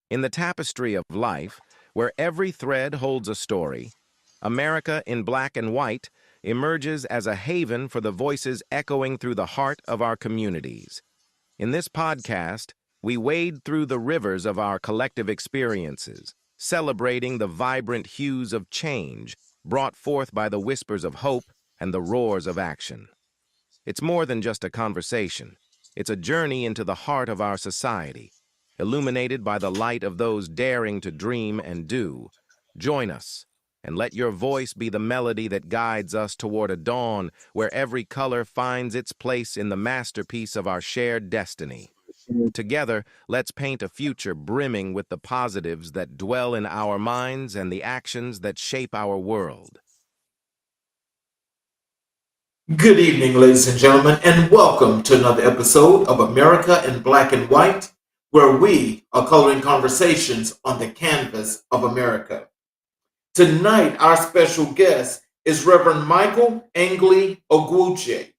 In the tapestry of life, where every thread holds a story, America in Black and White emerges as a haven for the voices echoing through the heart of our communities. In this podcast, we wade through the rivers of our collective experiences, celebrating the vibrant hues of change brought forth by the whispers of hope and the roars of action. It's more than just a conversation. It's a journey into the heart of our society, illuminated by the light of those daring to dream and do. Join us, and let your voice be the melody that guides us toward a dawn where every color finds its place in the masterpiece of our shared destiny. Together, let's paint a future brimming with the positives that dwell in our minds and the actions that shape our world. Good evening, ladies and gentlemen, and welcome to another episode of America in Black and White, where we are coloring conversations on the canvas of America. Tonight, our special guest is Reverend Michael Angley Ogwuche.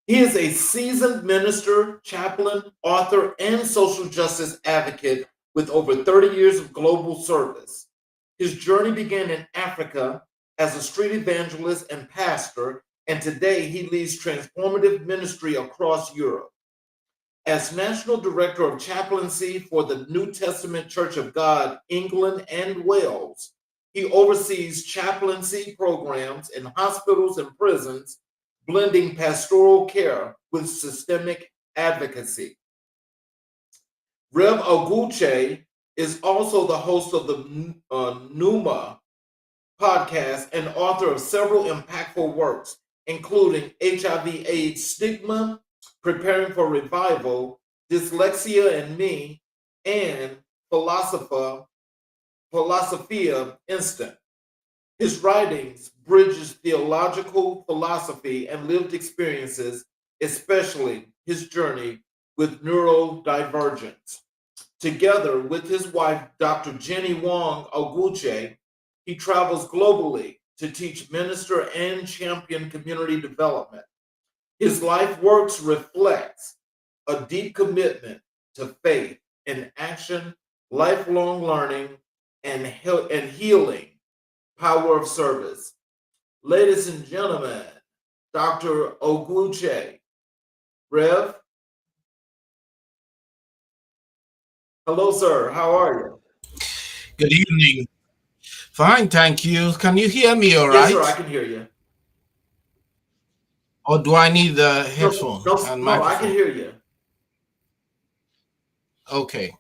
He is a seasoned minister, chaplain, author, and social justice advocate with over 30 years of global service. His journey began in Africa as a street evangelist and pastor, and today he leads transformative ministry across Europe. As National Director of Chaplaincy for the New Testament Church of God, England and Wales, he oversees chaplaincy programs in hospitals and prisons, blending pastoral care with systemic advocacy. Rev. Ogwuche is also the host of the Numa podcast and author of several impactful works, including HIV/AIDS Stigma, Preparing for Revival, Dyslexia and Me, and Philosophia Instant. His writings bridges theological philosophy and lived experiences, especially his journey with neurodivergence. Together with his wife, Dr. Jenny Wong Ogwuche, he travels globally to teach, minister, and champion community development. His life works reflects a deep commitment to faith in action, lifelong learning, and healing power of service. Ladies and gentlemen, Dr. Ogwuche. Rev? Hello, sir. How are you? Good evening. Fine, thank you. Can you hear me all Yes, sir, I right? can hear you. Or do I need a No, headphone no, and no, I can microphone? hear you. Okay.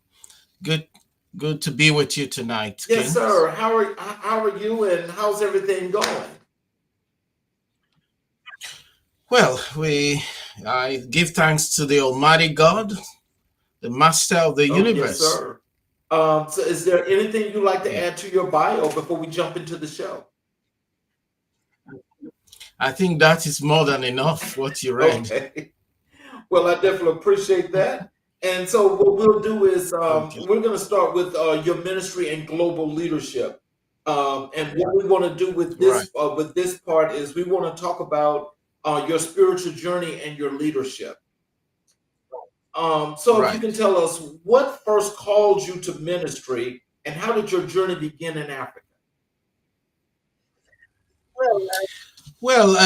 Good good to be with you tonight, Yes, King. sir. How are you and how's everything going? Well, I give thanks to the Almighty God, the master of the Oh, yes, universe. sir. So is there anything you'd like to Yeah. add to your bio before we jump into the show? I think that is more than enough what you read. Okay. Well, I definitely appreciate that. And so what we'll do is Okay. we're going to start with your ministry and global leadership. And what we want to do Right. with this part is we want to talk about your spiritual journey and your leadership. So if you Right. can tell us what first called you to ministry and how did your journey begin in Africa? Well,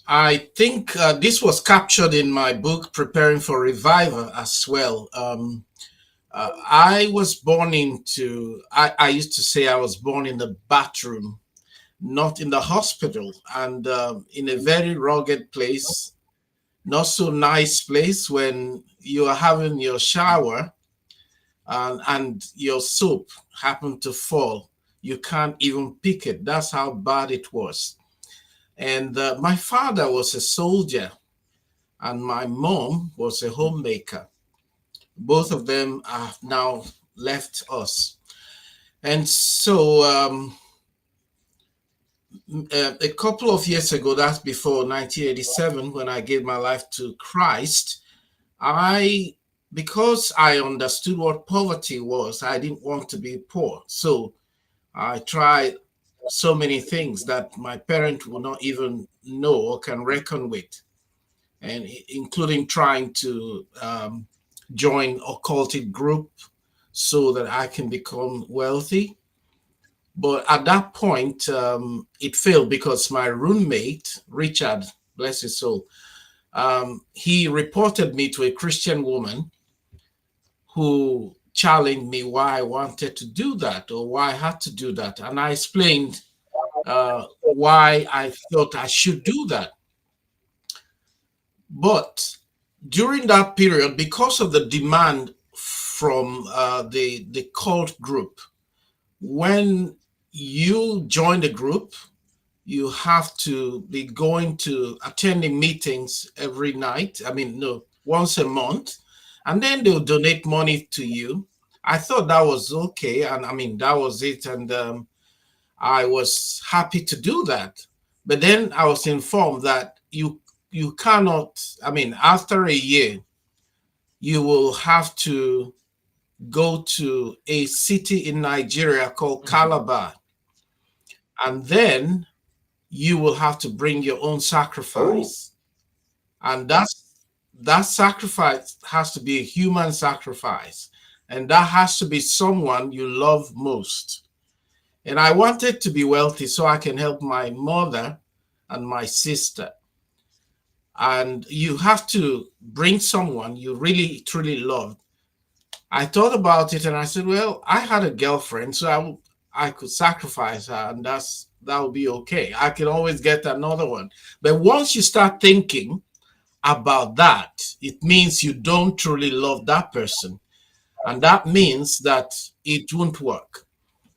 I think this was captured in my book, Preparing for Revival, as well. I was born I used to say I was born in the bathroom, not in the hospital, and in a very rugged place, not so nice place when you are having your shower and your soap happened to fall. You can't even pick it. That's how bad it was. And my father was a soldier, and my mom was a homemaker. Both of them have now left us. And so a couple of years ago, that's before 1987, when I gave my life to Christ, because I understood what poverty was, I didn't want to be poor. So I tried so many things that my parents will not even know or can reckon with, and including trying to join occultic group, so that I can become wealthy. But at that point, it failed because my roommate, Richard, bless his soul, he reported me to a Christian woman who challenged me why I wanted to do that or why I had to do that. And I explained why I thought I should do that. But during that period, because of the demand from the cult group, when you join the group, you have to be going to attending meetings every night. I mean, no, once a month, and then they'll donate money to you. I thought that was okay, and I mean that was it, and I was happy to do that. But then I was informed that you cannot. I mean, after a year, you will have to go to a city in Nigeria called Calabar, and then you will have to bring your own Oh, sacrifice. And that sacrifice has to be a human sacrifice. And that has to be someone you love most. And I wanted to be wealthy so I can help my mother and my sister. And you have to bring someone you really, truly love. I thought about it and I said, well, I had a girlfriend, so I could sacrifice her, and that would be okay. I can always get another one. But once you start thinking about that, it means you don't truly love that person. And that means that it won't work.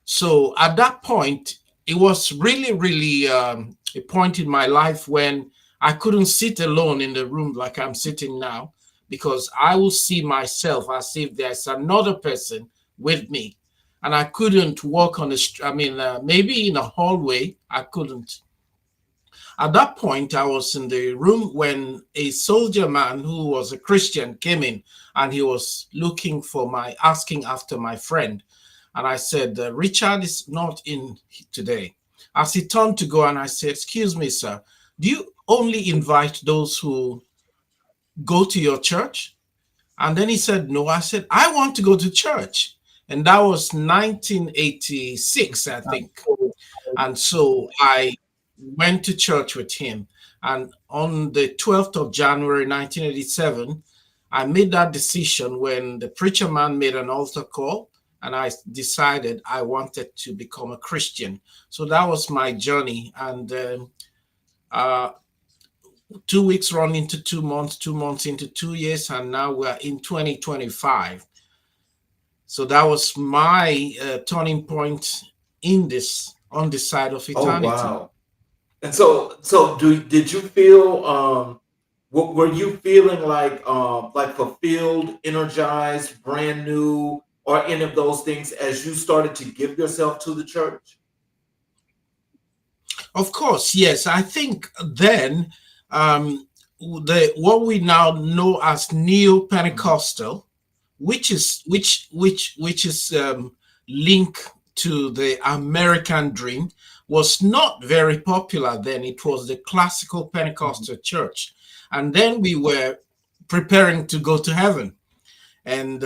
So at that point, it was really, really a point in my life when I couldn't sit alone in the room like I'm sitting now, because I will see myself as if there's another person with me. And I couldn't walk on the street. I mean, maybe in a hallway, I couldn't. At that point, I was in the room when a soldier man who was a Christian came in, and he was asking after my friend. And I said, Richard is not in today. As he turned to go, and I said, excuse me, sir, do you only invite those who go to your church? And then he said, no. I said, I want to go to church. And that was 1986, I think. And so I went to church with him. And on the 12th of January, 1987, I made that decision when the preacher man made an altar call, and I decided I wanted to become a Christian. So that was my journey. And 2 weeks run into 2 months, 2 months into 2 years, and now we're in 2025. So that was my turning point on this side of oh eternity. wow. And so did you feel what were you feeling like fulfilled, energized, brand new, or any of those things as you started to give yourself to the church? Of course, yes. I think then what we now know as Mhm. neo-Pentecostal, which is linked to the American dream, was not very popular then. It was the classical Mhm. Pentecostal church, and then we were preparing to go to heaven, and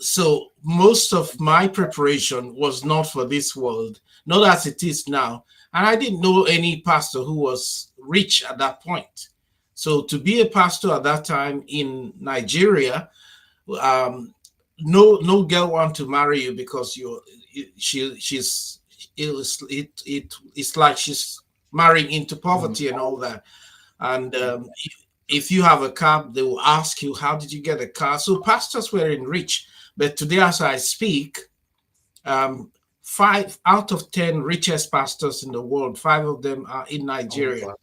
so most of my preparation was not for this world, not as it is now. And I didn't know any pastor who was rich at that point. So to be a pastor at that time in Nigeria, um, no girl want to marry you because she's it's like she's marrying into Mhm. poverty and all that. And if you have a car, they will ask you, how did you get a car? So pastors were enriched. But today, as I speak, um, 5 out of 10 richest pastors in the world, 5 of them are in Oh Nigeria. wow.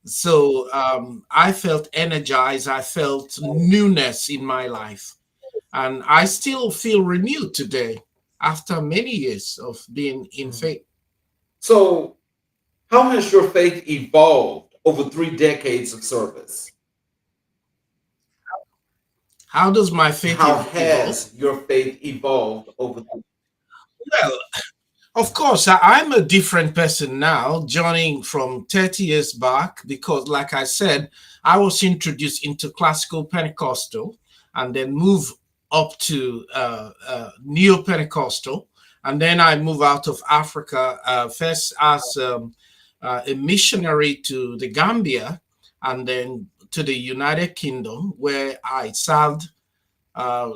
So I felt energized. I felt newness in my life. And I still feel renewed today after many years of being in Mhm. faith. So how has your faith evolved over 3 decades of service? How does my faith How evolve? has your faith evolved over the Well, of course, I'm a different person now, joining from 30 years back, because, like I said, I was introduced into classical Pentecostal and then moved up to Neo-Pentecostal. And then I moved out of Africa, first as a missionary to the Gambia, and then to the United Kingdom, where I served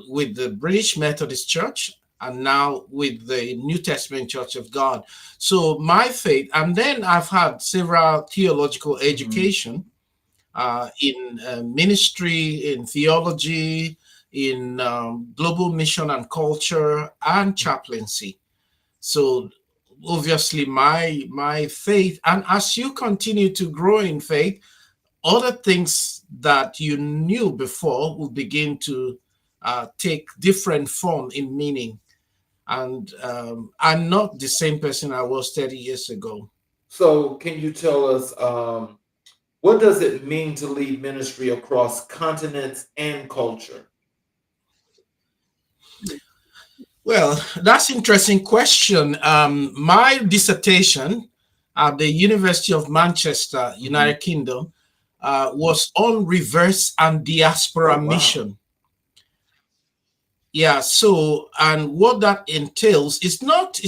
with the British Methodist Church and now with the New Testament Church of God. So my faith, and then I've had several theological education in ministry, in theology, in global mission and culture, and chaplaincy. So obviously my faith, and as you continue to grow in faith, other things that you knew before will begin to take different form in meaning. And I'm not the same person I was 30 years ago. So, can you tell us what does it mean to lead ministry across continents and culture? Well, that's an interesting question. My dissertation at the University of Manchester, Mhm. United Kingdom, was on reverse and Oh, diaspora wow. mission. Yeah, so and what that entails is not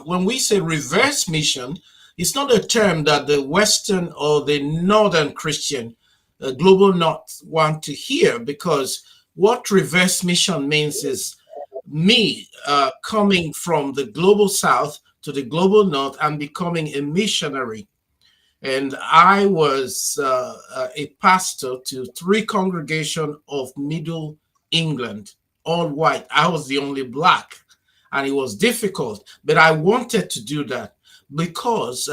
when we say reverse mission, it's not a term that the Western or the Northern Christian global North want to hear, because what reverse mission means is me coming from the global South to the global North and becoming a missionary. And I was a pastor to three congregations of Middle England, all white. I was the only black, and it was difficult. But I wanted to do that because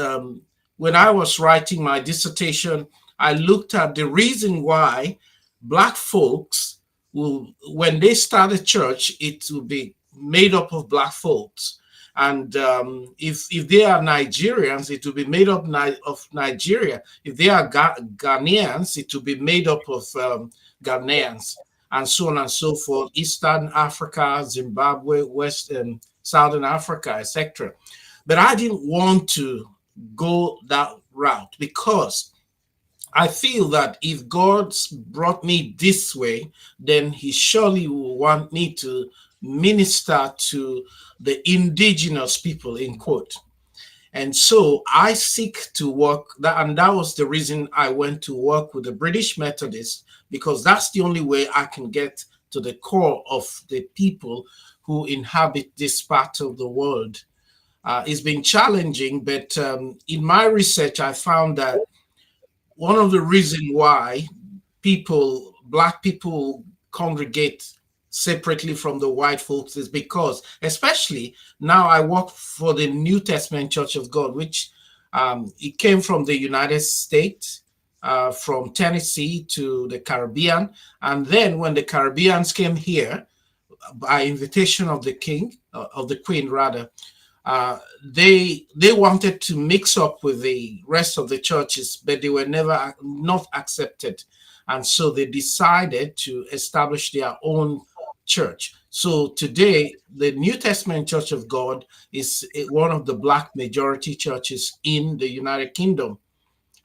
when I was writing my dissertation, I looked at the reason why black folks will, when they start a church, it will be made up of black folks. And if they are Nigerians, it will be made up of Nigeria. If they are Ghanaians, it will be made up of Ghanaians, and so on and so forth. Eastern Africa, Zimbabwe, West and Southern Africa, etc. But I didn't want to go that route because I feel that if God's brought me this way, then He surely will want me to minister to the indigenous people, in quote. And so I seek to work that, and that was the reason I went to work with the British Methodists, because that's the only way I can get to the core of the people who inhabit this part of the world. It's been challenging, but in my research, I found that one of the reasons why black people congregate separately from the white folks is because, especially now, I work for the New Testament Church of God, which it came from the United States, from Tennessee to the Caribbean. And then when the Caribbeans came here by invitation of the king, of the queen rather, they wanted to mix up with the rest of the churches, but they were never not accepted, and so they decided to establish their own church. So today, the New Testament Church of God is one of the black majority churches in the United Kingdom,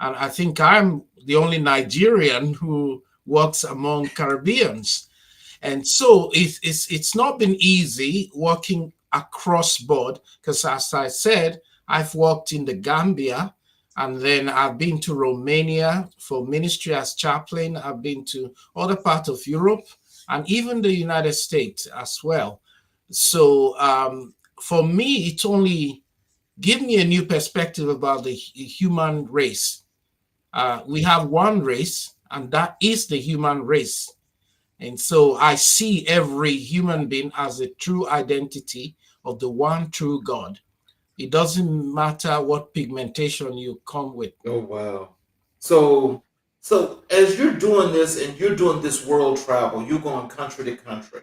and I think I'm the only Nigerian who works among Caribbeans. And so it's not been easy working across board because, as I said, I've worked in the Gambia, and then I've been to Romania for ministry as chaplain. I've been to other parts of Europe and even the United States as well. So for me, it's only give me a new perspective about the human race. We have one race, and that is the human race. And so I see every human being as a true identity of the one true God. It doesn't matter what pigmentation you come with. Oh, wow. So, so as you're doing this and you're doing this world travel, you're going country to country.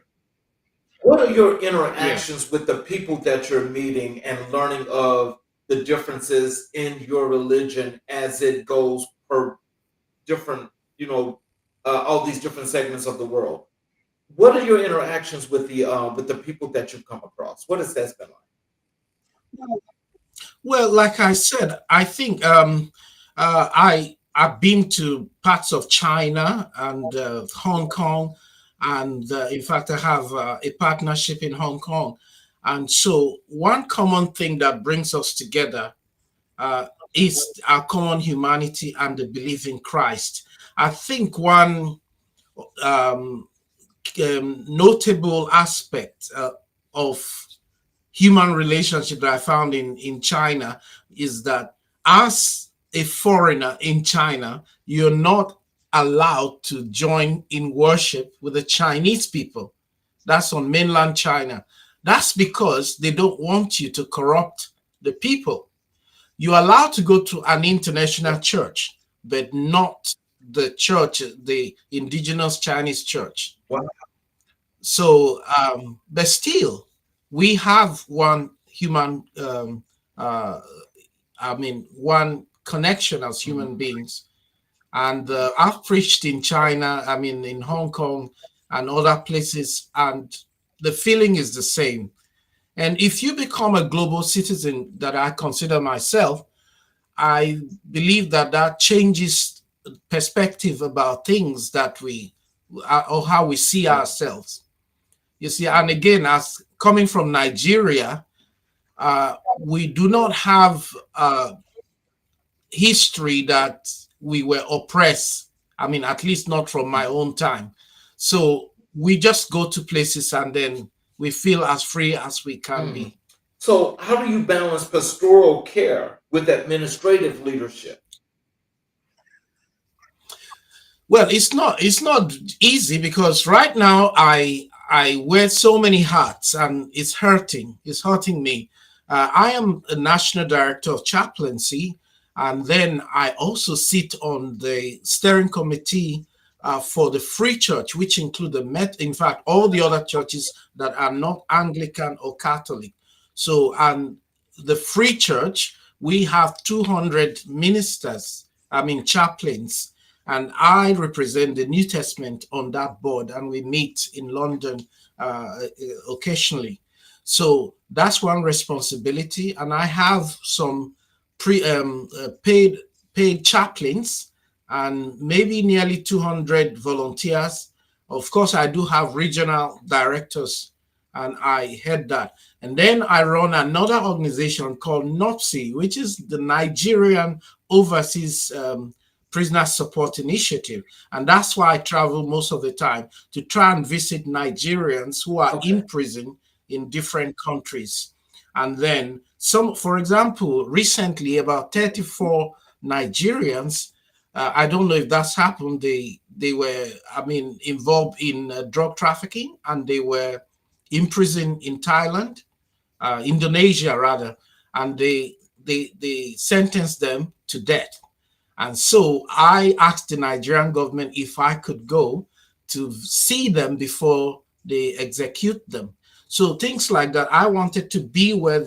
What are your Yeah. interactions with the people that you're meeting and learning of the differences in your religion as it goes per different, all these different segments of the world? What are your interactions with the people that you've come across? What has that been like? Well, like I said, I think I've been to parts of China and Hong Kong, And in fact, I have a partnership in Hong Kong. And so, one common thing that brings us together is our common humanity and the belief in Christ. I think one um, notable aspect of human relationship that I found in China is that as a foreigner in China, you're not allowed to join in worship with the Chinese people. That's on mainland China. That's because they don't want you to corrupt the people. You're allowed to go to an international church, but not the church, the indigenous Chinese church. Wow. So, but still, we have one human, one connection as human beings. And I've preached in China, in Hong Kong and other places, and the feeling is the same. And if you become a global citizen, that I consider myself, I believe that that changes perspective about things that we, or how we see ourselves. You see, and again, as coming from Nigeria, we do not have history that we were oppressed. At least not from my own time. So we just go to places and then we feel as free as we can be. So, how do you balance pastoral care with administrative leadership? Well, it's not easy because right now I wear so many hats and it's hurting. It's hurting me. I am a national director of chaplaincy, and then I also sit on the steering committee for the Free Church, which include in fact, all the other churches that are not Anglican or Catholic. So, and the Free Church, we have 200 ministers, chaplains, and I represent the New Testament on that board, and we meet in London occasionally. So that's one responsibility, and I have some paid chaplains and maybe nearly 200 volunteers. Of course, I do have regional directors, and I head that. And then I run another organization called NOPSI, which is the Nigerian Overseas Prisoner Support Initiative. And that's why I travel most of the time to try and visit Nigerians who are in prison in different countries. And then for example, recently about 34 Nigerians, I don't know if that's happened, they were, involved in drug trafficking, and they were imprisoned in Thailand, Indonesia rather, and they sentenced them to death. And so I asked the Nigerian government if I could go to see them before they execute them. So things like that. I wanted to be where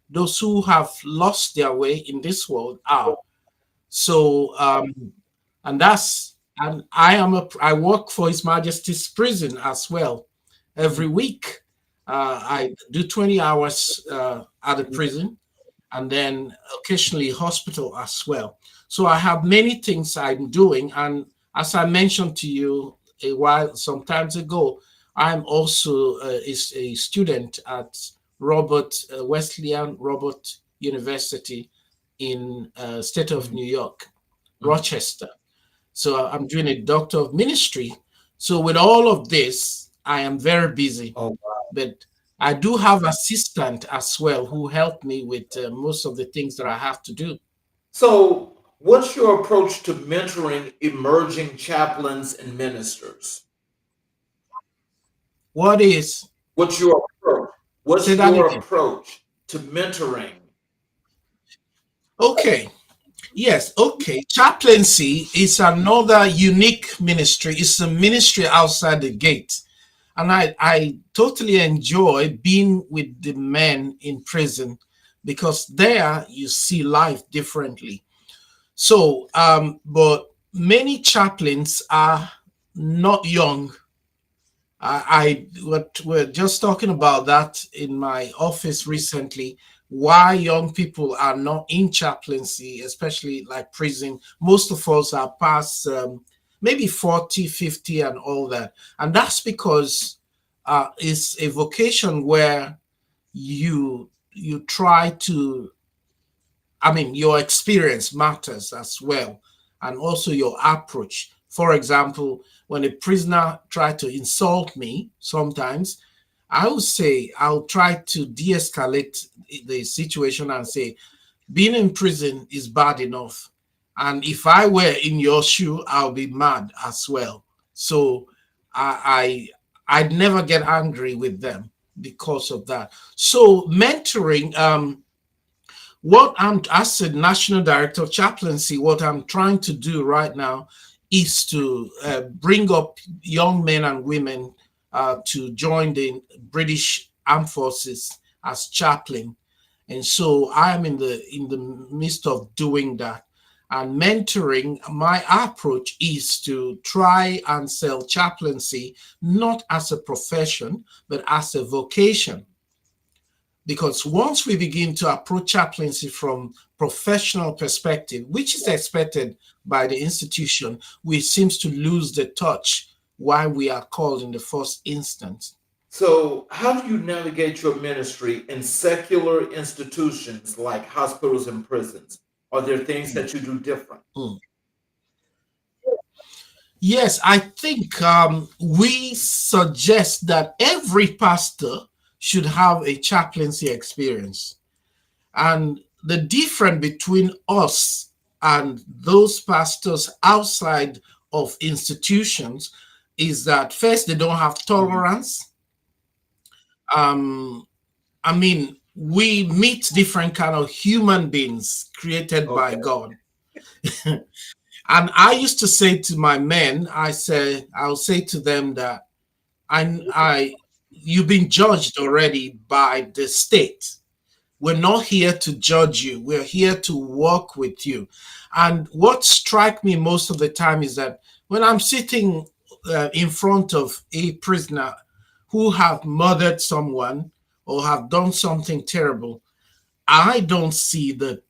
those who have lost their way in this world are. So and I work for His Majesty's prison as well. Every week I do 20 hours at the prison, and then occasionally hospital as well. So I have many things I'm doing. And as I mentioned to you some times ago, I'm also a student at Wesleyan Robert University in state of New York, Rochester. So I'm doing a doctor of ministry. So with all of this, I am very busy. Oh, wow. But I do have assistant as well who help me with most of the things that I have to do. So, what's your approach to mentoring emerging chaplains and ministers? What's your approach? What's your approach to mentoring? Okay. Yes. Okay. Chaplaincy is another unique ministry. It's a ministry outside the gate. And I totally enjoy being with the men in prison, because there you see life differently. So, but many chaplains are not young. We're just talking about that in my office recently. Why young people are not in chaplaincy, especially like prison. Most of us are past maybe 40, 50, and all that. And that's because it's a vocation where you try to, I mean, your experience matters as well, and also your approach. For example, when a prisoner tried to insult me, sometimes I would say I'll try to de-escalate the situation and say, being in prison is bad enough. And if I were in your shoe, I'll be mad as well. So I'd never get angry with them because of that. So mentoring, what I'm, as a national director of chaplaincy, what I'm trying to do right now is to bring up young men and women to join the British Armed Forces as chaplain. And so I am in the midst of doing that. And mentoring, my approach is to try and sell chaplaincy not as a profession, but as a vocation. Because once we begin to approach chaplaincy from professional perspective, which is expected by the institution, we seems to lose the touch why we are called in the first instance. So, how do you navigate your ministry in secular institutions like hospitals and prisons? Are there things that you do different? Mm. Yes, I think we suggest that every pastor should have a chaplaincy experience. And the difference between us and those pastors outside of institutions is that first, they don't have tolerance. I mean, we meet different kind of human beings created by Okay. God. And I used to say to my men, I'll say to them that you've been judged already by the state. We're not here to judge you. We're here to work with you. And what strikes me most of the time is that when I'm sitting in front of a prisoner who have murdered someone or have done something terrible, I don't see the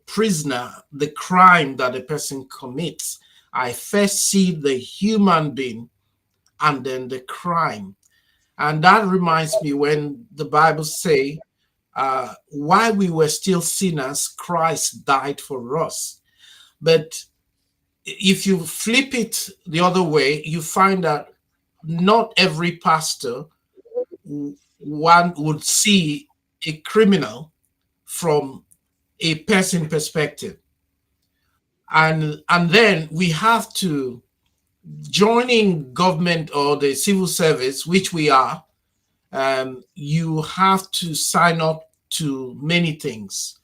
prisoner, the crime that the person commits. I first see the human being and then the crime. And that reminds me when the Bible say, while we were still sinners, Christ died for us. But if you flip it the other way, you find that not every pastor one would see a criminal from a person perspective. And then we have to, joining government or the civil service, which we are, you have to sign up to many things.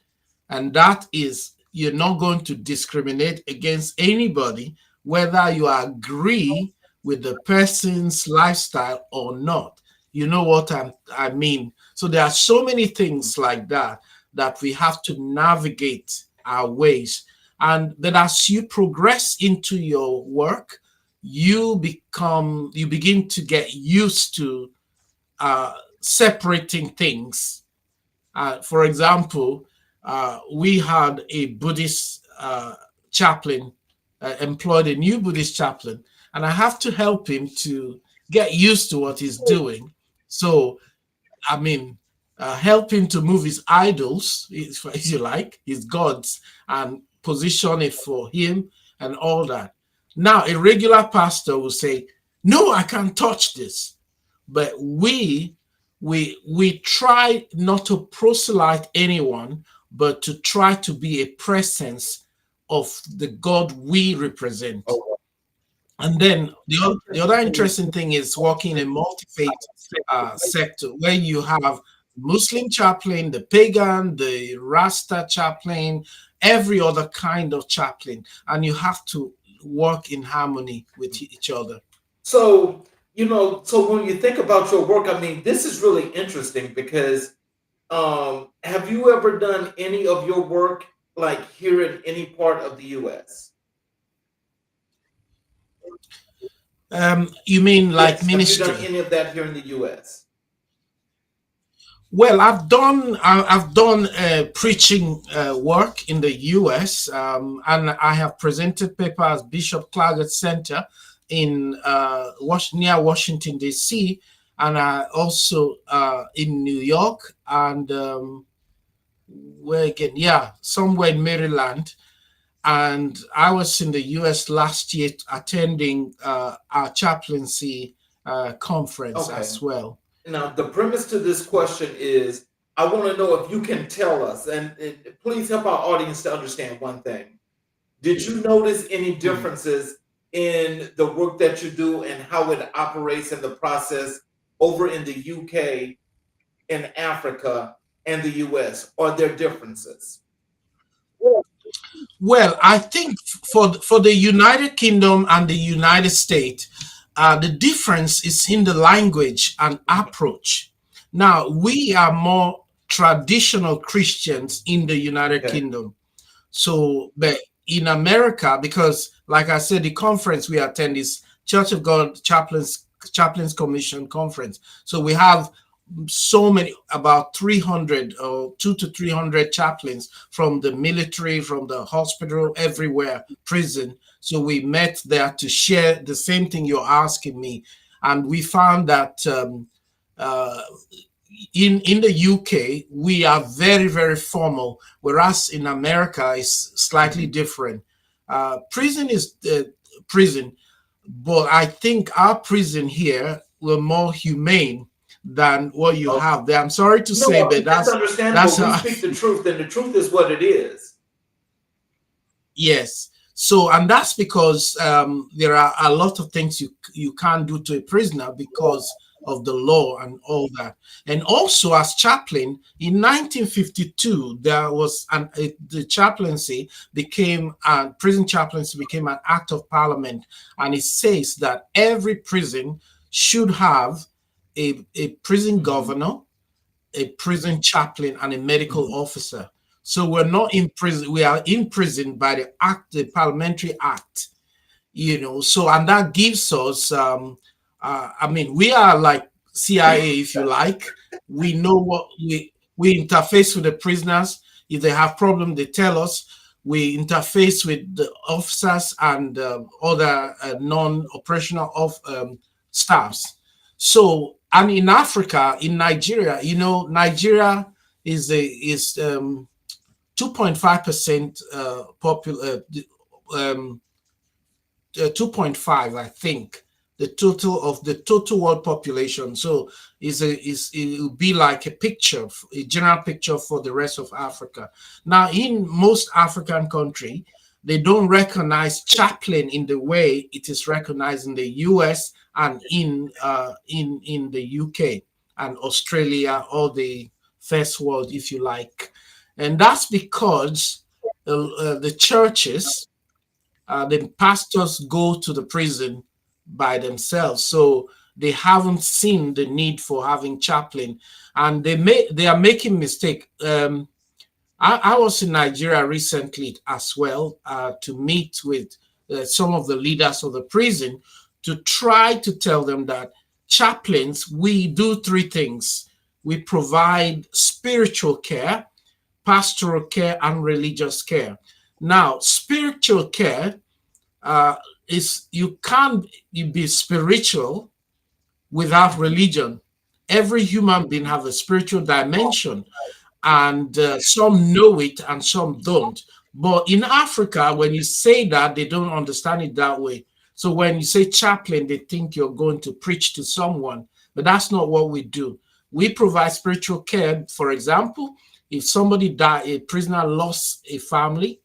And that is, you're not going to discriminate against anybody, whether you agree with the person's lifestyle or not. You know what I mean? So there are so many things like that that we have to navigate our ways. And then as you progress into your work, you begin to get used to separating things. For example, we had a Buddhist chaplain, employed a new Buddhist chaplain, and I have to help him to get used to what he's doing. So, I mean, help him to move his idols, if you like, his gods, and position it for him and all that. Now, a regular pastor will say, "No, I can't touch this." But we try not to proselyte anyone, but to try to be a presence of the God we represent. And then the other interesting thing is working in a multi-faith sector where you have Muslim chaplain, the pagan, the Rasta chaplain, every other kind of chaplain, and you have to work in harmony with each other. So, so when you think about your work, I mean, this is really interesting because have you ever done any of your work like here in any part of the US? You mean like Yes. Have you done ministry? any of that here in the US? Well, I've done preaching work in the U.S. And I have presented paper as Bishop Claggett Center in near Washington D.C. and also in New York and where again? Yeah, somewhere in Maryland. And I was in the U.S. last year attending our chaplaincy conference Okay. as well. Now, the premise to this question is I want to know if you can tell us, and please help our audience to understand one thing. Did you notice any Mm. differences in the work that you do and how it operates in the process over in the UK, in Africa, and the US? Are there differences? Well, I think for the United Kingdom and the United States, the difference is in the language and Mhm. approach. Now, we are more traditional Christians in the United Okay. Kingdom. So, but in America, because like I said, the conference we attend is Church of God Chaplains Commission conference. So we have so many, about 300 or 200 to 300 chaplains from the military, from the hospital, everywhere, prison. So we met there to share the same thing you're asking me. And we found that uh, in the UK we are very formal, whereas in America it's slightly Mhm. different. Prison is prison, but I think our prison here were more humane than what you Okay. have there. I'm sorry to No, say, I mean but that's that's understandable. We speak the truth, and the truth is what it is. yes. So, and that's because there are a lot of things you can't do to a prisoner because of the law and all that. And also, as chaplain in 1952, there was the chaplaincy became prison chaplaincy became an act of parliament, and it says that every prison should have a prison Mhm. governor, a prison chaplain, and a medical Mhm. officer. So we're not in prison, we are imprisoned by the act, the parliamentary act, you know. So, and that gives us, I mean, we are like CIA, if you like. We know what we interface with the prisoners. If they have problem, they tell us. We interface with the officers and other non-operational of staffs. So, and in Africa, in Nigeria, you know, Nigeria is 2.5% popular, 2.5, I think, the total world population. So it will be like a general picture for the rest of Africa. Now, in most African country, they don't recognize chaplain in the way it is recognized in the US and in the UK and Australia, or the first world, if you like. And that's because the churches, the pastors go to the prison by themselves, so they haven't seen the need for having chaplain, and they are making mistake. I was in Nigeria recently as well, to meet with some of the leaders of the prison to try to tell them that chaplains, we do three things: we provide spiritual care, pastoral care, and religious care. Now, spiritual care uh, is you can't be spiritual without religion. Every human being have a spiritual dimension, and some know it and some don't. But in Africa, when you say that, they don't understand it that way. So when you say chaplain, they think you're going to preach to someone, but that's not what we do. We provide spiritual care. For example, if somebody died, a prisoner lost a family,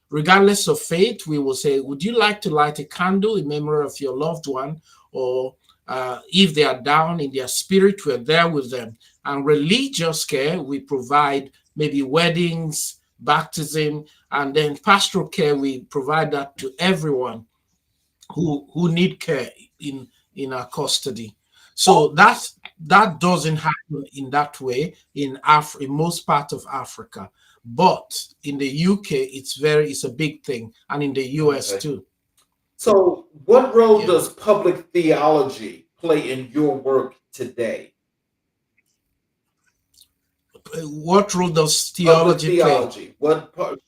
regardless of faith, we will say, would you like to light a candle in memory of your loved one? Or if they are down in their spirit, we're there with them. And religious care, we provide maybe weddings, baptism, and then pastoral care, we provide that to everyone who need care in our custody. So that doesn't happen in that way in most parts of Africa, but in the UK it's a big thing, and in the US Okay. too. So, what role Yeah. does public theology play in your work today? what role does With theology play? theology, what part?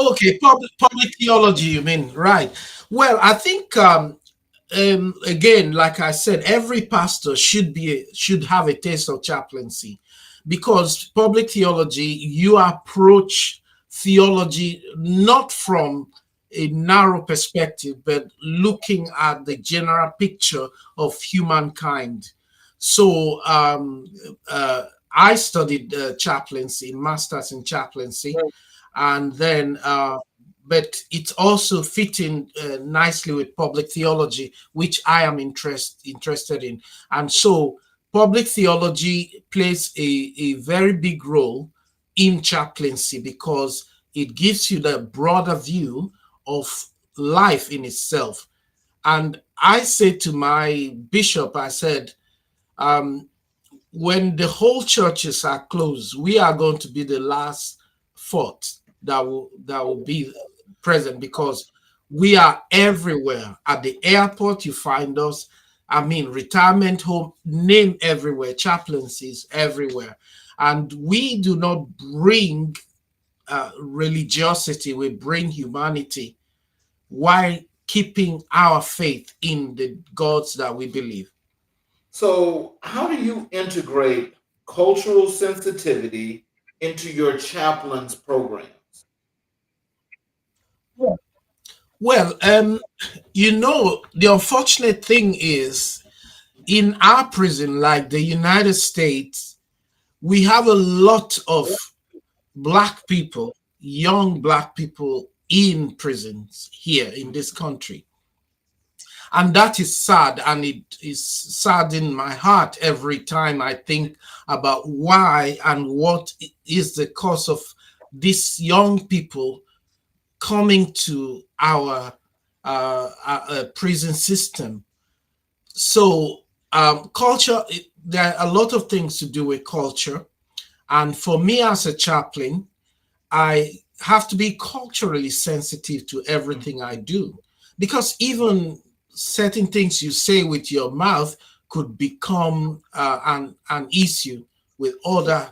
Okay, public theology, you mean, right? Well, I think again, like I said, every pastor should have a taste of chaplaincy, because public theology, you approach theology not from a narrow perspective, but looking at the general picture of humankind. So I studied chaplaincy, masters in chaplaincy, and then but it's also fitting nicely with public theology, which I am interested in. And so public theology plays a very big role in chaplaincy, because it gives you the broader view of life in itself. And I said to my bishop, I said, um, when the whole churches are closed, we are going to be the last fort that will be present, because we are everywhere. At the airport, you find us. I mean, retirement home, name everywhere, chaplaincies everywhere. And we do not bring religiosity, we bring humanity while keeping our faith in the gods that we believe. So, how do you integrate cultural sensitivity into your chaplain's programs? Well, the unfortunate thing is, in our prison, like the United States, we have a lot of black people, young black people in prisons here in this country. And that is sad. And it is sad in my heart every time I think about why and what is the cause of these young people coming to our prison system. So, culture, there are a lot of things to do with culture. And for me as a chaplain, I have to be culturally sensitive to everything I do, because even certain things you say with your mouth could become an issue with other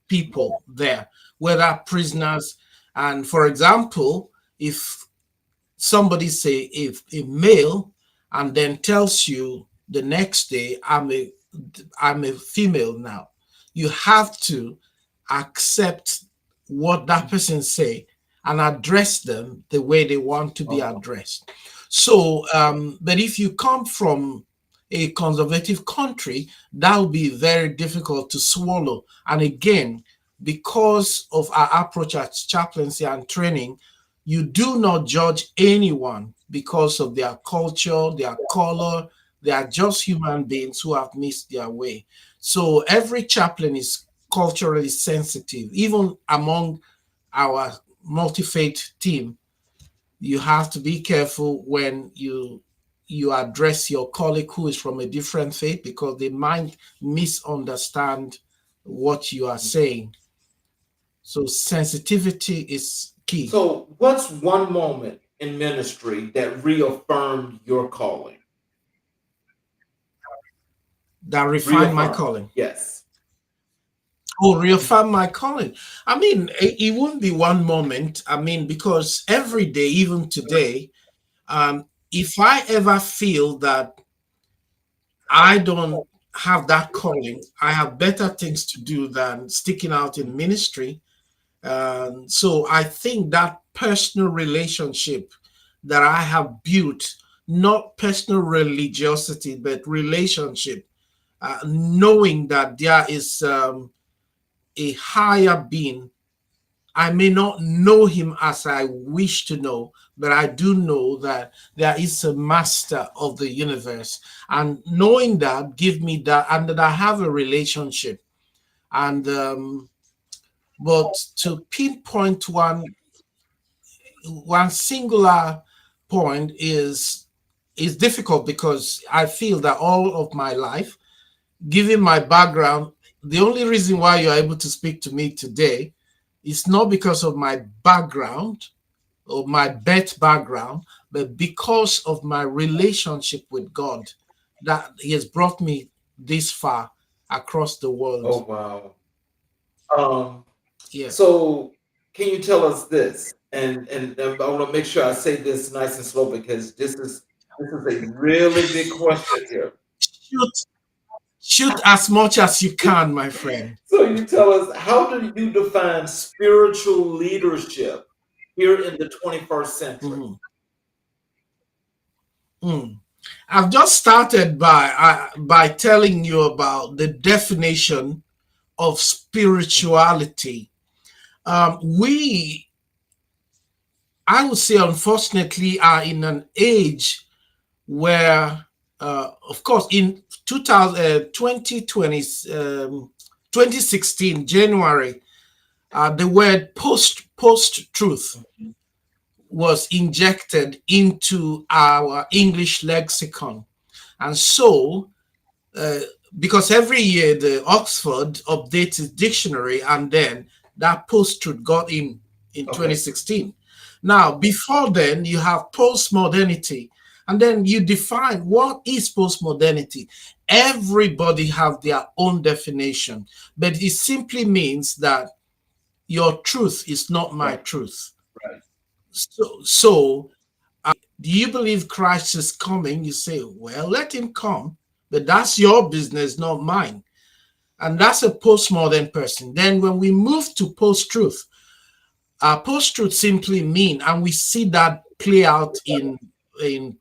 people there, whether prisoners. And for example, if somebody say, if a male, and then tells you the next day, I'm a female now, you have to accept what that person say and address them the way they want to be addressed. So but if you come from a conservative country, that will be very difficult to swallow. And again, because of our approach at chaplaincy and training, you do not judge anyone because of their culture, their color. They are just human beings who have missed their way. So every chaplain is culturally sensitive. Even among our multi-faith team, you have to be careful when you address your colleague who is from a different faith, because they might misunderstand what you are saying. So sensitivity is key. So, what's one moment in ministry that reaffirmed your calling? That refine my Reaffirmed, calling. yes. Oh, reaffirm my calling. I mean, it wouldn't be one moment. I mean, because every day, even today, if I ever feel that I don't have that calling, I have better things to do than sticking out in ministry. So I think that personal relationship that I have built, not personal religiosity, but relationship, knowing that there is a higher being. I may not know him as I wish to know, but I do know that there is a master of the universe. And knowing that give me that, and that I have a relationship. And but to pinpoint one singular point is difficult, because I feel that all of my life, given my background, the only reason why you're able to speak to me today is not because of my background or my birth background, but because of my relationship with God, that He has brought me this far across the Oh, world. wow. Um, Yeah. so can you tell us this? And I want to make sure I say this nice and slow because this is a really big question here. Shoot, shoot as much as you can, my friend. So you tell us, how do you define spiritual leadership here in the 21st century? Mhm. Mm. I've just started by telling you about the definition of spirituality. We, I would say, unfortunately, are in an age where, of course, in 2020, 2016, January, the word post truth was injected into our English lexicon. And so, uh, because every year the Oxford updates its dictionary, and then that post-truth got in Okay. 2016. Now, before then, you have postmodernity, and then you define what is postmodernity. Everybody have their own definition, but it simply means that your truth is not my Right. truth. Right. So do you believe Christ is coming? You say, well, let him come, but that's your business, not mine. And that's a postmodern person. Then when we move to post-truth, post-truth simply mean, and we see that play out in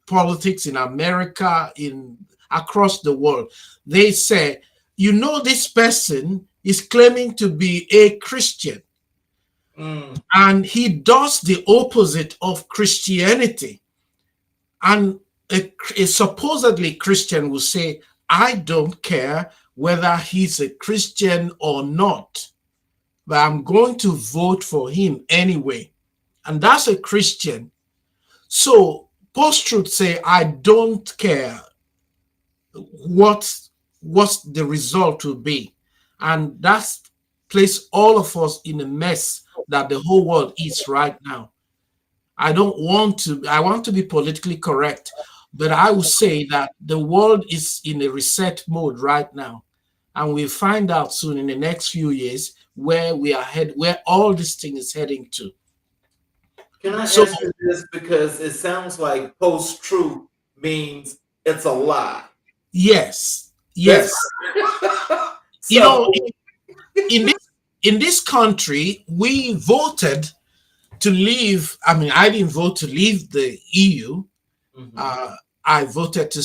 politics in America, in across the world. They say, this person is claiming to be a Christian, Mm, and he does the opposite of Christianity. And a supposedly Christian will say, I don't care whether he's a Christian or not, but I'm going to vote for him anyway. And that's a Christian. So post-truth say, I don't care what what the result will be. And that's placed all of us in a mess that the whole world is right now. I want to be politically correct, but I will say that the world is in a reset mode right now. And we'll find out soon in the next few years where all this thing is heading to. can I So ask you this? Because it sounds like post-truth means it's a lie. yes, That's yes. You so. know, in this country, we voted to leave. I mean, I didn't vote to leave the EU. Mhm. Uh, I voted to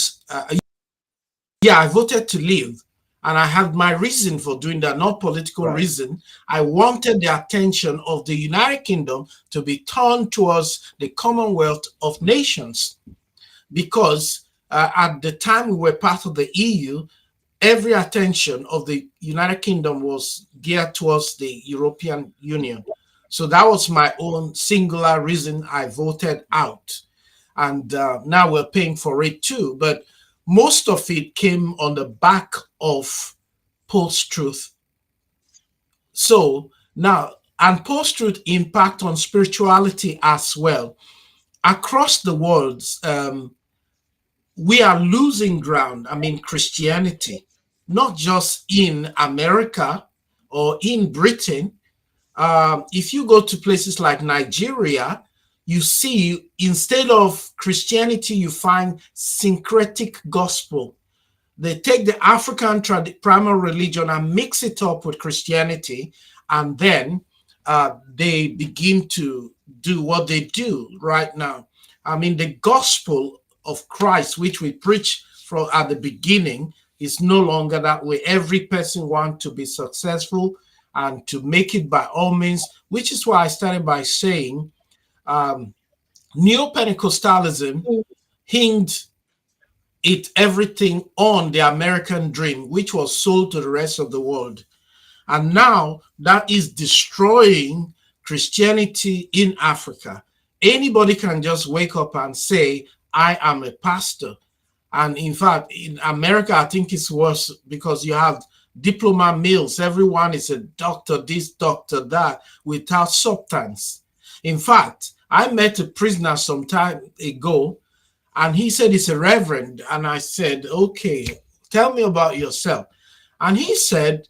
yeah, I voted to leave. And I had my reason for doing that, not political Right. reason. I wanted the attention of the United Kingdom to be turned towards the Commonwealth of Nations because at the time we were part of the EU, every attention of the United Kingdom was geared towards the European Union. So that was my own singular reason I voted out. And now we're paying for it too. But most of it came on the back of post-truth. So now, and post-truth impact on spirituality as well. Across the world, we are losing ground. I mean, Christianity, not just in America or in Britain. If you go to places like Nigeria, you see instead of Christianity, you find syncretic gospel. They take the African primary religion and mix it up with Christianity, and then they begin to do what they do right now. I mean, the gospel of Christ, which we preach from at the beginning, is no longer that way. Every person wants to be successful and to make it by all means, which is why I started by saying neo-Pentecostalism hinged everything on the American dream, which was sold to the rest of the world. And now that is destroying Christianity in Africa. Anybody can just wake up and say, I am a pastor. And in fact, in America, I think it's worse because you have diploma mills. Everyone is a doctor, this, doctor, that, without substance. In fact, I met a prisoner some time ago, and he said he's a reverend. And I said, okay, tell me about yourself. And he said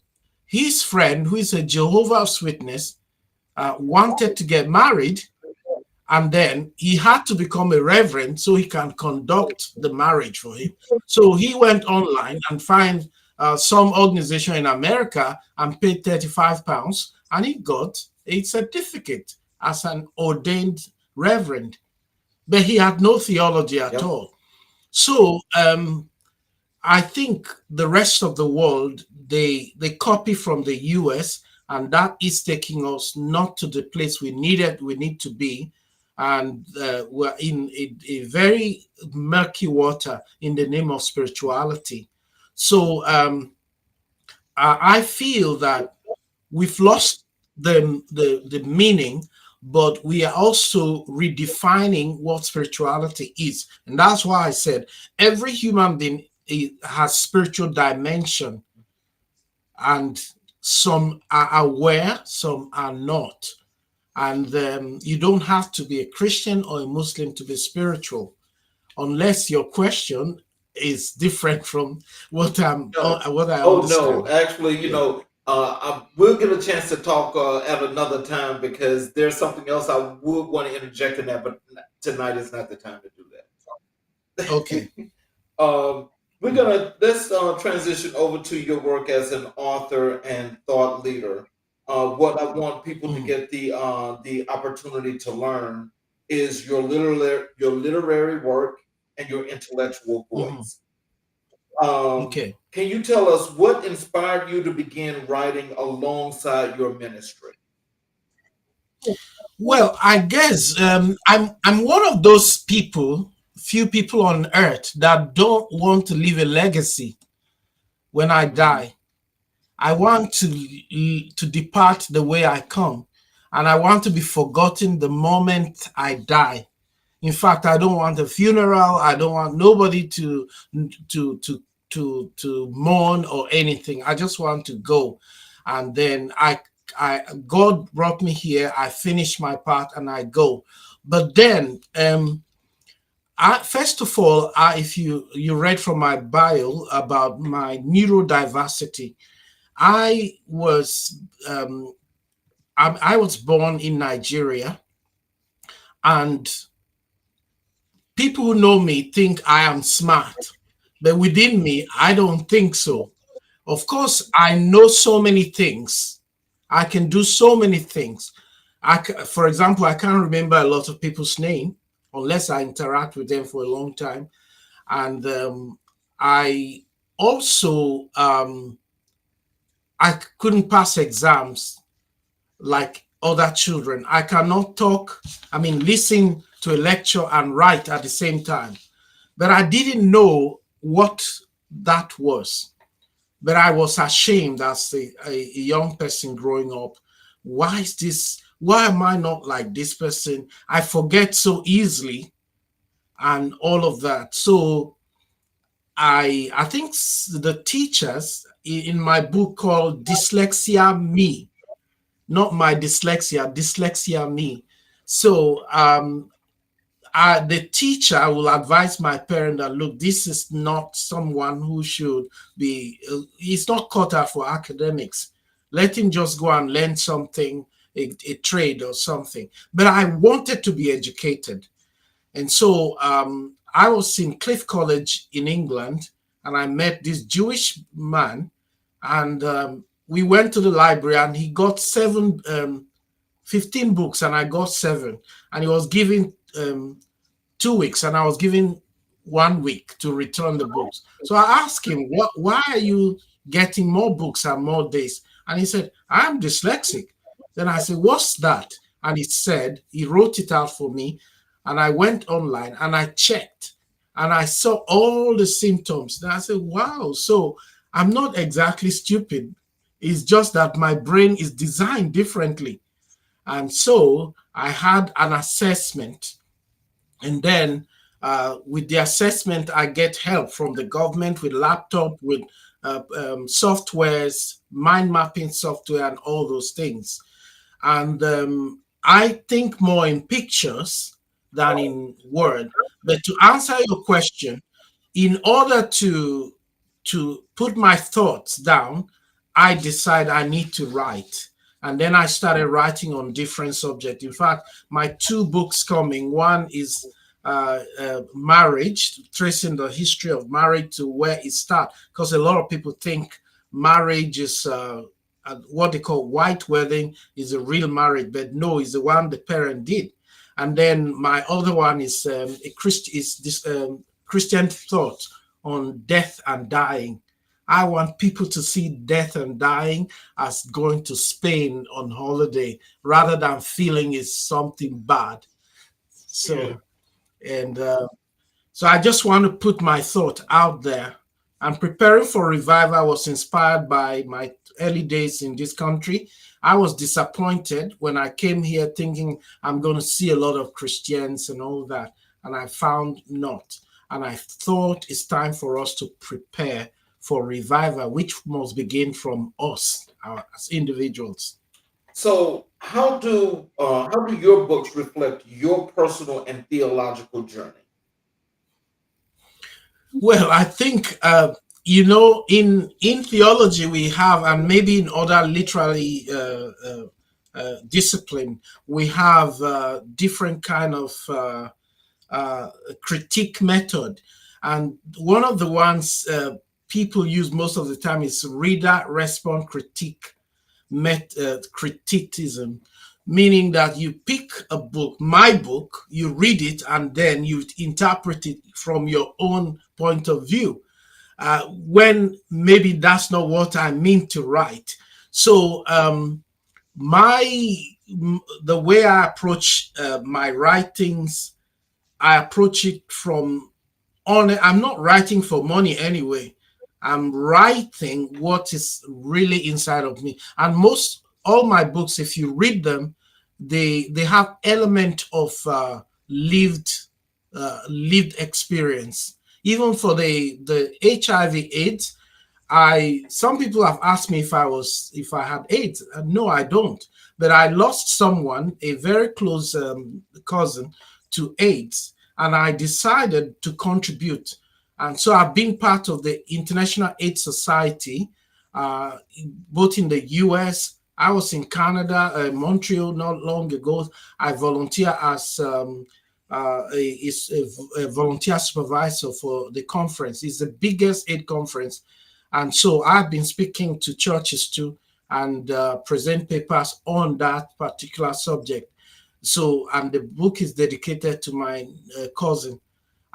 his friend, who is a Jehovah's Witness, wanted to get married, and then he had to become a reverend so he can conduct the marriage for him. So he went online and find some organization in America and paid £35, and he got a certificate as an ordained reverend. But he had no theology at Yep. all. So I think the rest of the world, they copy from the US, and that is taking us not to the place we need to be, and we're in a very murky water in the name of spirituality. So I feel that we've lost the meaning, but we are also redefining what spirituality is. And that's why I said every human being has spiritual dimension, and some are aware, some are not. And you don't have to be a Christian or a Muslim to be spiritual, unless your question is different from what No. what I Oh no. understand. Actually, Yeah. we'll get a chance to talk at another time because there's something else I would want to interject in that, but tonight is not the time to do Okay. that. We're gonna let's transition over to your work as an author and thought leader. What I want people to Mhm. get the opportunity to learn is your literary work and your intellectual Mhm. voice. Um, Okay. can you tell us what inspired you to begin writing alongside your ministry? Well, I guess I'm one of those people, few people on earth that don't want to leave a legacy when I Mhm. die. I want to depart the way I come, and I want to be forgotten the moment I die. In fact, I don't want a funeral. I don't want nobody to to to mourn or anything. I just want to go, and then I God brought me here. I finish my part and I go. But then, first of all, if you read from my bio about my neurodiversity, I was um, I was born in Nigeria, and people who know me think I am smart, but within me, I don't think so. Of course, I know so many things. I can do so many things. For example, I can't remember a lot of people's name unless I interact with them for a long time. And I also I couldn't pass exams like other children. I cannot talk, listen to a lecture and write at the same time. But I didn't know what that was. But I was ashamed as a young person growing up. Why is this? Why am I not like this person? I forget so easily and all of that. So I think the teachers in my book called Dyslexia Me, not my dyslexia, dyslexia me. So the teacher will advise my parent that look, this is not someone who should be. He's not cut out for academics. Let him just go and learn something, a trade or something. But I wanted to be educated, and so I was in Cliff College in England, and I met this Jewish man, and we went to the library, and he got 15 books, and I got 7, and he was giving 2 weeks, and I was given 1 week to return the books. So I asked him, why are you getting more books and more days? And he said, I'm dyslexic. Then I said, what's that? And he wrote it out for me. And I went online and I checked and I saw all the symptoms. Then I said, wow, so I'm not exactly stupid. It's just that my brain is designed differently. And so I had an assessment, and then with the assessment, I get help from the government with laptop, with softwares, mind mapping software, and all those things. And I think more in pictures than in word. But to answer your question, in order to put my thoughts down, I decided I need to write. And then I started writing on different subjects. In fact, my two books coming, one is marriage, tracing the history of marriage to where it starts. Because a lot of people think marriage is what they call white wedding is a real marriage, but no, it's the one the parent did. And then my other one is Christian thought on death and dying. I want people to see death and dying as going to Spain on holiday rather than feeling it's something bad. Yeah. So, and so I just want to put my thought out there. And preparing for revival was inspired by my early days in this country. I was disappointed when I came here thinking I'm going to see a lot of Christians and all that. And I found not. And I thought it's time for us to prepare for revival, which must begin from us as individuals. So, how do your books reflect your personal and theological journey? Well, I think in theology we have, and maybe in other literary discipline, we have different kind of critique method, and one of the ones people use most of the time is reader response critique criticism, meaning that you pick a book, my book, you read it, and then you interpret it from your own point of view. When maybe that's not what I mean to write. So my the way I approach my writings, I approach it from I'm not writing for money anyway. I'm writing what is really inside of me. And most all my books, if you read them, they have element of lived experience. Even for the HIV/AIDS, I some people have asked me if I had AIDS. No, I don't. But I lost someone, a very close cousin, to AIDS, and I decided to contribute. And so I've been part of the International AIDS Society, both in the US. I was in Canada, Montreal, not long ago. I volunteer as a volunteer supervisor for the conference. It's the biggest AIDS conference. And so I've been speaking to churches too and present papers on that particular subject. So, and the book is dedicated to my cousin.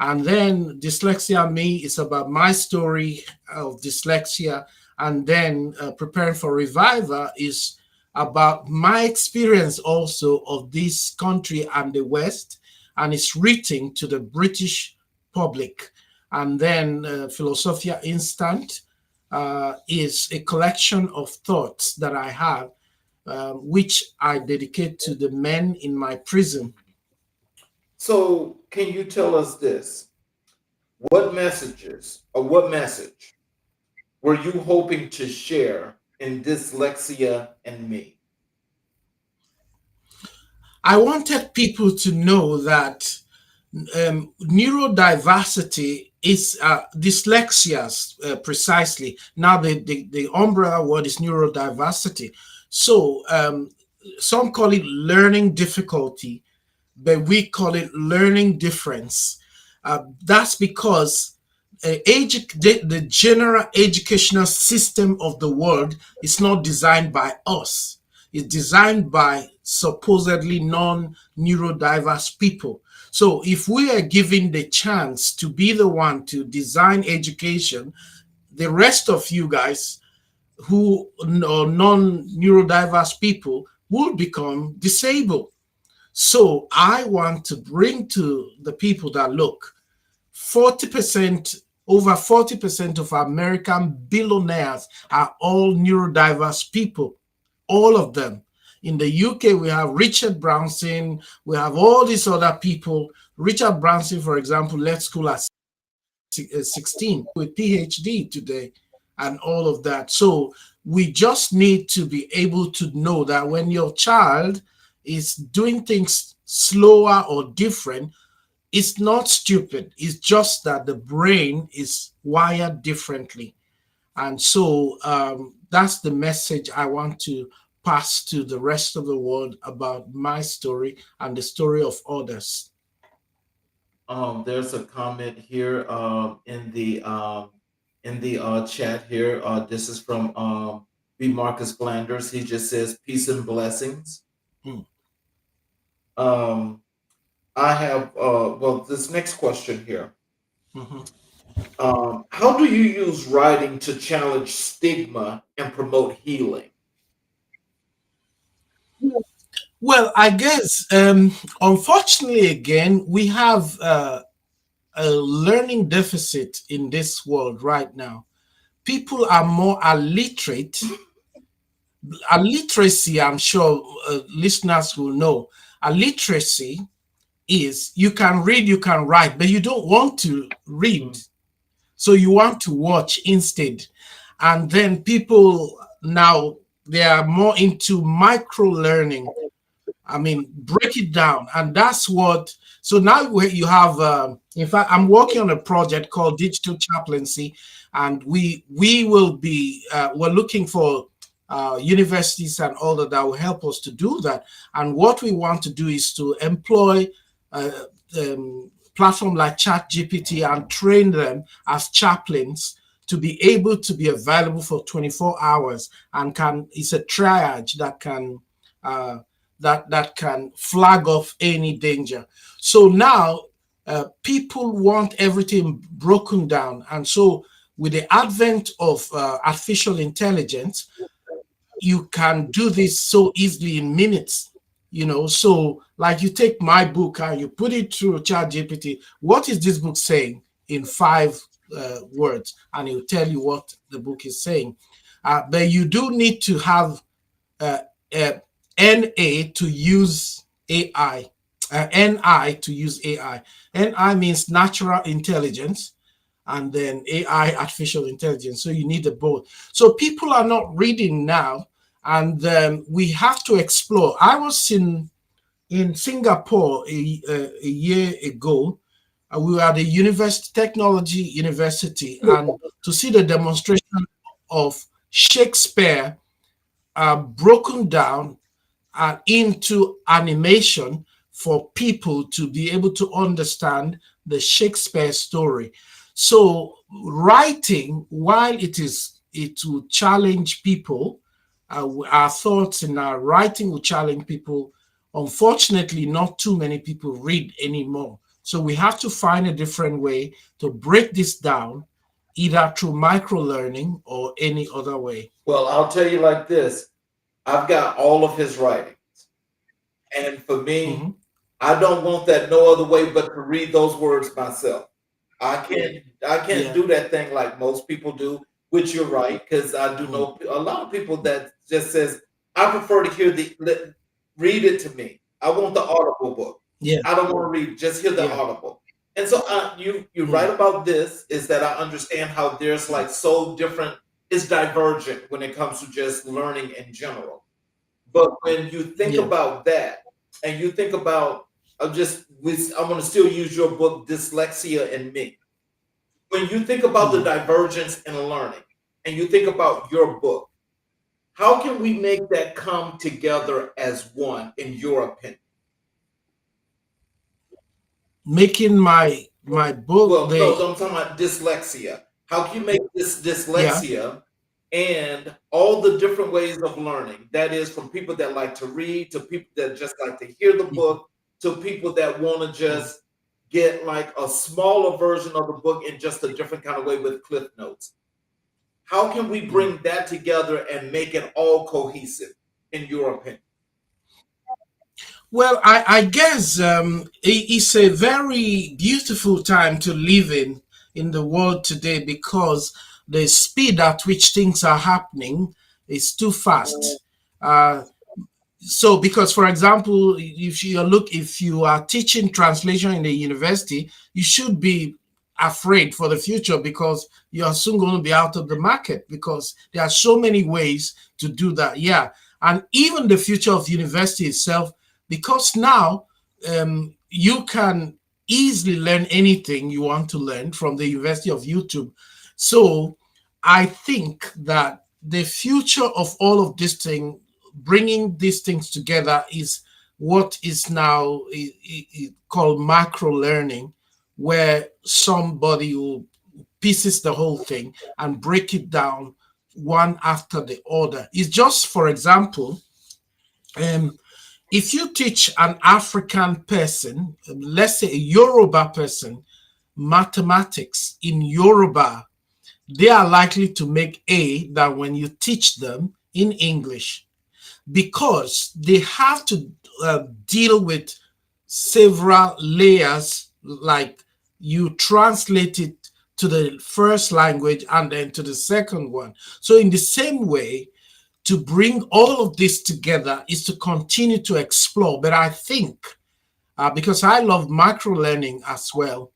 And then Dyslexia Me is about my story of dyslexia. And then Preparing for Revival is about my experience also of this country and the West. And it's written to the British public. And then Philosophia Instant is a collection of thoughts that I have, which I dedicate to the men in my prison. So, can you tell us this? What messages or what message were you hoping to share in Dyslexia and Me? I wanted people to know that neurodiversity is dyslexia precisely. Now, the umbrella word is neurodiversity. So some call it learning difficulty, but we call it learning difference. That's because the general educational system of the world is not designed by us. It's designed by supposedly non-neurodiverse people. So if we are given the chance to be the one to design education, the rest of you guys who are non-neurodiverse people will become disabled. So I want to bring to the people that look, 40%, over 40% of American billionaires are all neurodiverse people, all of them. In the UK, we have Richard Branson, we have all these other people. Richard Branson, for example, left school at 16 with PhD today and all of that. So we just need to be able to know that when your child is doing things slower or different, it's not stupid. It's just that the brain is wired differently. And so that's the message I want to pass to the rest of the world about my story and the story of others. There's a comment here in the chat here. This is from B. Marcus Flanders. He just says peace and blessings. Mm. Um, I have well this next question here. Mhm. How do you use writing to challenge stigma and promote healing? Well, I guess, unfortunately, again, we have a learning deficit in this world right now. People are more illiterate. Illiteracy, I'm sure listeners will know. Illiteracy is you can read, you can write, but you don't want to read. Mm. So you want to watch instead. And then people now, they are more into micro learning. I mean, break it down. And that's what, so now you have, in fact, I'm working on a project called Digital Chaplaincy, and we will be, we're looking for universities and all that will help us to do that. And what we want to do is to employ uh, platform like ChatGPT and train them as chaplains to be able to be available for 24 hours and can, it's a triage that can that can flag off any danger. So now people want everything broken down, and so with the advent of artificial intelligence, you can do this so easily in minutes. So like you take my book and you put it through ChatGPT. What is this book saying in 5 words? And it'll tell you what the book is saying. But you do need to have uh, uh, NA to use AI, NI to use AI. NI means natural intelligence, and then AI, artificial intelligence. So you need the both. So people are not reading now, and we have to explore. I was in Singapore a year ago. We were at the technology university, and to see the demonstration of Shakespeare broken down into animation for people to be able to understand the Shakespeare story. So writing, while it will challenge people, our thoughts in our writing will challenge people. Unfortunately, not too many people read anymore. So we have to find a different way to break this down, either through micro learning or any other way. Well, I'll tell you like this. I've got all of his writings. And for me, Mhm. I don't want that no other way but to read those words myself. I can't Yeah, do that thing like most people do, which you're right, because I do mm, know a lot of people that just says, I prefer to hear read it to me. I want the audible book. yeah, I don't want to read, just hear the yeah, audible. And so you're right mm, about this, is that I understand how there's like so different, it's divergent when it comes to just learning in general. But when you think yeah, about that, and you think about, I'm going to still use your book, Dyslexia and Me. When you think about the mm. divergence in learning, and you think about your book, how can we make that come together as one, in your opinion? Making my book Well, no, the I'm talking about dyslexia. How can you make this yeah, dyslexia and all the different ways of learning? That is, from people that like to read to people that just like to hear the mm, book to people that want to mm, just get like a smaller version of the book in just a different kind of way with cliff notes. How can we mm. bring that together and make it all cohesive, in your opinion? Well, I guess it's a very beautiful time to live in the world today, because the speed at which things are happening is too fast. Uh, so because, for example, if you are teaching translation in the university, you should be afraid for the future, because you are soon going to be out of the market, because there are so many ways to do that. Yeah. And even the future of university itself, because now you can easily learn anything you want to learn from the University of YouTube. So I think that the future of all of this thing, bringing these things together, is what is now called macro learning, where somebody will pieces the whole thing and break it down one after the other. It's just, for example, um, if you teach an African person, let's say a Yoruba person, mathematics in Yoruba, they are likely to make A than when you teach them in English, because they have to deal with several layers, like you translate it to the first language and then to the second one. So, in the same way, to bring all of this together is to continue to explore. But I think, because I love macro learning as well,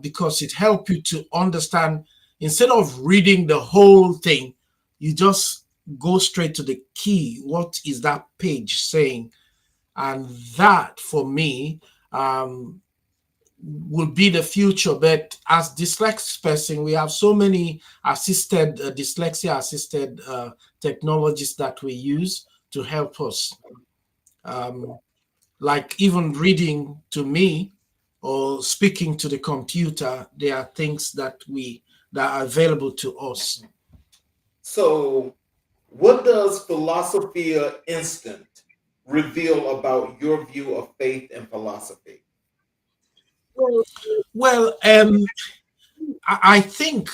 because it helps you to understand, instead of reading the whole thing, you just go straight to the key. What is that page saying? And that, for me, will be the future. But as dyslexic person, we have so many assisted dyslexia assisted technologies that we use to help us. Um, like even reading to me or speaking to the computer, there are things that are available to us. So, what does Philosophia Instant reveal about your view of faith and philosophy? Well, I think,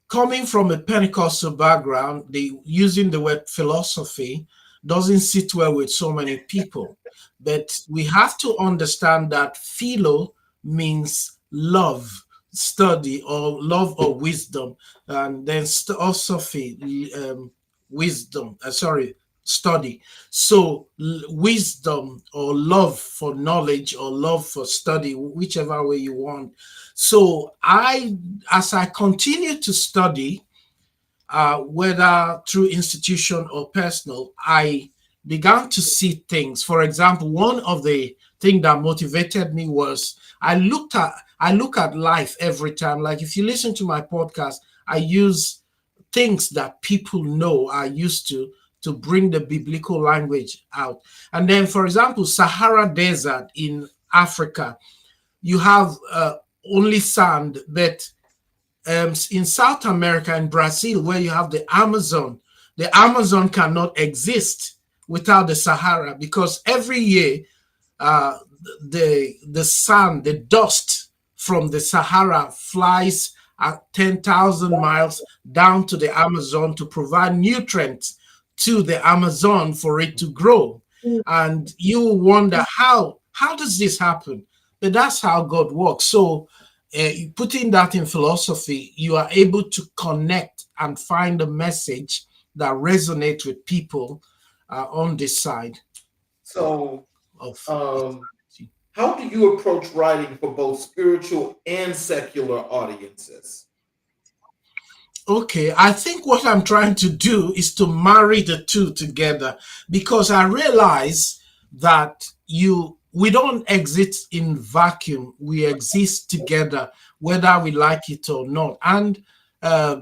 coming from a Pentecostal background, the using the word philosophy doesn't sit well with so many people. But we have to understand that philo means love, study, or love or wisdom, and then philosophy, wisdom. Sorry, study. So wisdom or love for knowledge or love for study, whichever way you want. So as I continue to study, whether through institution or personal, I began to see things. For example, one of the things that motivated me was I look at life every time. Like if you listen to my podcast, I use things that people know are used to bring the biblical language out. And then, for example, Sahara Desert in Africa, you have only sand, but in South America and Brazil, where you have the Amazon cannot exist without the Sahara, because every year uh, the sand, the dust from the Sahara flies at 10,000 miles down to the Amazon to provide nutrients to the Amazon for it to grow. And you wonder how does this happen? But that's how God works. So putting that in philosophy, you are able to connect and find a message that resonates with people on this side So, of it. um, how do you approach writing for both spiritual and secular audiences? Okay, I think what I'm trying to do is to marry the two together, because I realize that you we don't exist in vacuum. We exist together, whether we like it or not. And uh,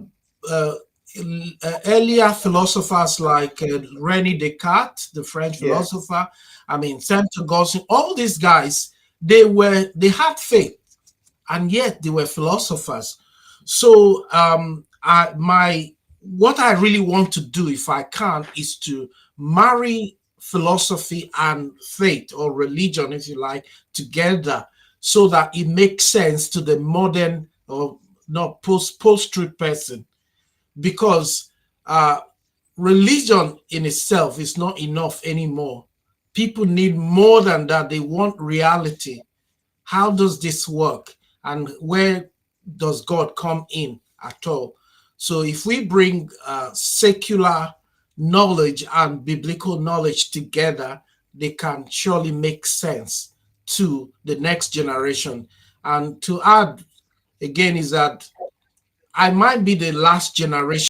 uh, earlier philosophers like Rene Descartes, the French Yes. philosopher, I mean Saint Augustine, all these guys, they had faith, and yet they were philosophers. So my what I really want to do, if I can, is to marry philosophy and faith, or religion, if you like, together, so that it makes sense to the modern or not post-truth person. Because religion in itself is not enough anymore. People need more than that. They want reality. How does this work, and where does God come in at all? So if we bring secular knowledge and biblical knowledge together, they can surely make sense to the next generation. And to add again is that I might be the last generation